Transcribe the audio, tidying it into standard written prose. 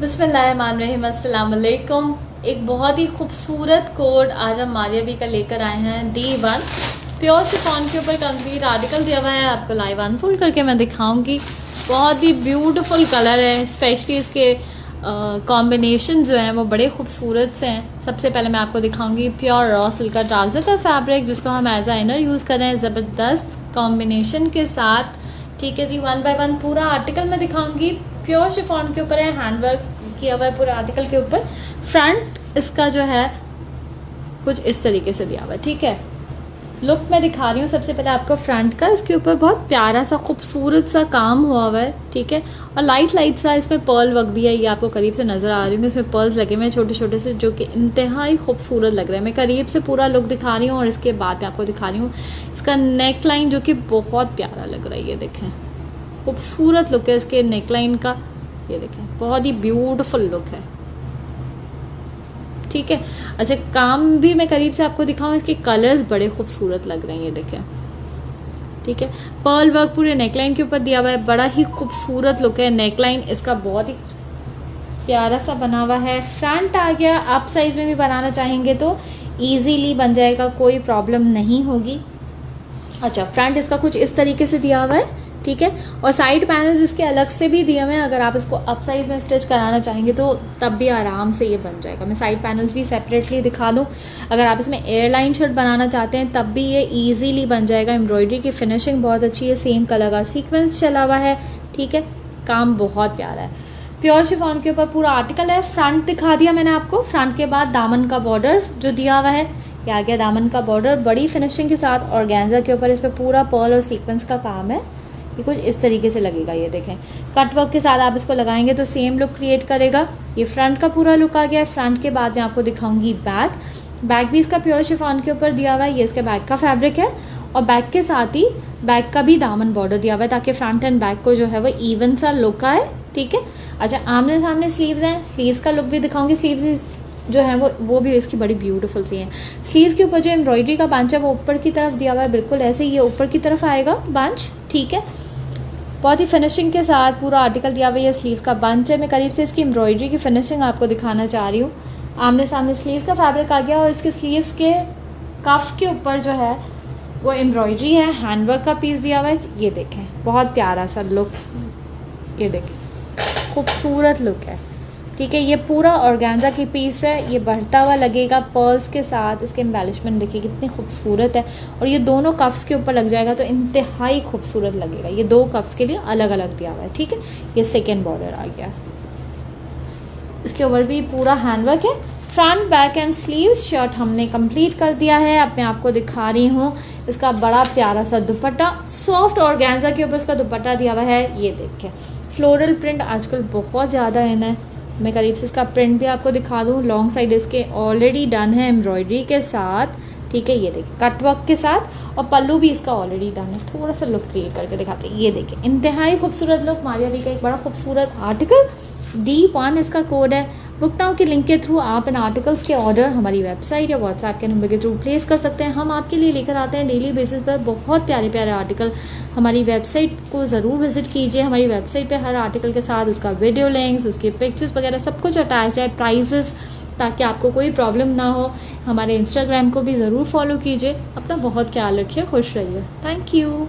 बिस्मिल्लाहिर्रहमानिर्रहीम, अस्सलाम वालेकुम। एक बहुत ही खूबसूरत कोड आज हम मारिया भी का लेकर आए हैं। D1 प्योर शिफॉन के ऊपर कंक्रीट आर्टिकल दिया हुआ है। आपको लाइव अनफोल्ड करके मैं दिखाऊंगी। बहुत ही ब्यूटीफुल कलर है, स्पेशली इसके कॉम्बिनेशन जो हैं वो बड़े खूबसूरत से हैं। सबसे पहले मैं आपको दिखाऊंगी प्योर रॉ सिल्क का ट्राउज़र का फैब्रिक, जिसको हम एज आ इनर यूज़ कर रहे हैं ज़बरदस्त कॉम्बिनेशन के साथ। ठीक है जी, 1 बाय 1 पूरा आर्टिकल मैं दिखाऊंगी। प्योर शिफॉन के ऊपर है, हैंडवर्क किया हुआ है पूरे आर्टिकल के ऊपर। फ्रंट इसका जो है कुछ इस तरीके से दिया हुआ है। ठीक है, लुक मैं दिखा रही हूँ सबसे पहले आपको फ्रंट का। इसके ऊपर बहुत प्यारा सा खूबसूरत सा काम हुआ हुआ है। ठीक है, और लाइट सा इसमें पर्ल वर्क भी है। ये आपको करीब से नज़र आ रही हूँ, इसमें पर्ल्स लगे हुए हैं छोटे छोटे से, जो कि इंतहाई खूबसूरत लग रहे हैं। मैं करीब से पूरा लुक दिखा रही हूँ और इसके बाद मैं आपको दिखा रही हूँ इसका नेक लाइन, जो कि बहुत प्यारा लग रहा है। ये देखें, खूबसूरत लुक है इसके नेक लाइन का। ये देखें, बहुत ही ब्यूटीफुल लुक है। ठीक है, अच्छा काम भी मैं करीब से आपको दिखाऊं। इसके कलर्स बड़े खूबसूरत लग रहे हैं, ये देखें। ठीक है, पर्ल वर्क पूरे नेकलाइन के ऊपर दिया हुआ है। बड़ा ही खूबसूरत लुक है। नेकलाइन इसका बहुत ही प्यारा सा बना हुआ है। फ्रंट आ गया, आप साइज में भी बनाना चाहेंगे तो इजीली बन जाएगा, कोई प्रॉब्लम नहीं होगी। अच्छा, फ्रंट इसका कुछ इस तरीके से दिया हुआ है। ठीक है, और साइड पैनल्स इसके अलग से भी दिए हुए हैं। अगर आप इसको अप साइज में स्टिच कराना चाहेंगे तो तब भी आराम से ये बन जाएगा। मैं साइड पैनल्स भी सेपरेटली दिखा दूं। अगर आप इसमें एयरलाइन शर्ट बनाना चाहते हैं तब भी ये इजीली बन जाएगा। एम्ब्रॉयडरी की फिनिशिंग बहुत अच्छी है, सेम कलर का सीक्वेंस चला हुआ है। ठीक है, काम बहुत प्यारा है। प्योर शिफॉन के ऊपर पूरा आर्टिकल है। फ्रंट दिखा दिया मैंने आपको। फ्रंट के बाद दामन का बॉर्डर जो दिया हुआ है, ये आ गया दामन का बॉर्डर बड़ी फिनिशिंग के साथ। ऑर्गेन्जा के ऊपर इस पर पूरा पर्ल और सीक्वेंस का काम है। ये कुछ इस तरीके से लगेगा। ये देखें, कट वर्क के साथ आप इसको लगाएंगे तो सेम लुक क्रिएट करेगा। ये फ्रंट का पूरा लुक आ गया है। फ्रंट के बाद मैं आपको दिखाऊंगी बैक। बैक भी इसका प्योर शिफॉन के ऊपर दिया हुआ है। ये इसके बैक का फैब्रिक है और बैक के साथ ही बैक का भी दामन बॉर्डर दिया हुआ है, ताकि फ्रंट एंड बैक को जो है वो इवन सा लुक आए। ठीक है, अच्छा आमने सामने स्लीव्स हैं। स्लीव्स का लुक भी दिखाऊंगी। स्लीव्स जो है वो भी इसकी बड़ी ब्यूटीफुल सी हैं। स्लीव के ऊपर जो एम्ब्रॉयडरी का बंच है वो ऊपर की तरफ दिया हुआ है, बिल्कुल ऐसे ही ये ऊपर की तरफ आएगा बंच। ठीक है, बहुत ही फिनिशिंग के साथ पूरा आर्टिकल दिया हुआ है। ये स्लीव्स का बंच है। मैं करीब से इसकी एम्ब्रॉयडरी की फिनिशिंग आपको दिखाना चाह रही हूँ। आमने सामने स्लीव का फैब्रिक आ गया और इसके स्लीव्स के कफ के ऊपर जो है वो एम्ब्रॉयडरी है। हैंडवर्क का पीस दिया हुआ है। ये देखें, बहुत प्यारा सा लुक। ये देखें, खूबसूरत लुक है। ठीक है, ये पूरा ऑर्गेन्जा की पीस है। ये बढ़ता हुआ लगेगा पर्ल्स के साथ। इसके एम्बेलिशमेंट देखिए कितनी खूबसूरत है। और ये दोनों कफ्स के ऊपर लग जाएगा तो इंतहाई खूबसूरत लगेगा। ये दो कफ्स के लिए अलग अलग दिया हुआ है। ठीक है, ये सेकेंड बॉर्डर आ गया। इसके ऊपर भी पूरा हैंडवर्क है। Front back and sleeve shirt हमने कंप्लीट कर दिया है। अब मैं आपको दिखा रही हूँ इसका बड़ा प्यारा सा दुपट्टा। सॉफ्ट ऑर्गेन्जा के ऊपर इसका दुपट्टा दिया हुआ है। ये देखें, फ्लोरल प्रिंट आजकल बहुत ज़्यादा इन है। मैं करीब से इसका प्रिंट भी आपको दिखा दूँ। लॉन्ग साइड इसके ऑलरेडी डन है एम्ब्रॉयडरी के साथ। ठीक है, ये देखिए कट वर्क के साथ, और पल्लू भी इसका ऑलरेडी डन है। थोड़ा सा लुक क्रिएट करके दिखाते हैं। ये देखिए, इंतहाई खूबसूरत लुक। मारिया भी का एक बड़ा खूबसूरत आर्टिकल। D1 इसका कोड है। बुक नाउ के लिंक के थ्रू आप इन आर्टिकल्स के ऑर्डर हमारी वेबसाइट या व्हाट्सएप के नंबर के थ्रू प्लेस कर सकते हैं। हम आपके लिए लेकर आते हैं डेली बेसिस पर बहुत प्यारे प्यारे आर्टिकल। हमारी वेबसाइट को ज़रूर विजिट कीजिए। हमारी वेबसाइट पे हर आर्टिकल के साथ उसका वीडियो लिंक्स, उसके पिक्चर्स वगैरह सब कुछ अटैच है, प्राइजेस, ताकि आपको कोई प्रॉब्लम ना हो। हमारे इंस्टाग्राम को भी ज़रूर फॉलो कीजिए। अपना बहुत ख्याल रखिए, खुश रहिए। Thank you.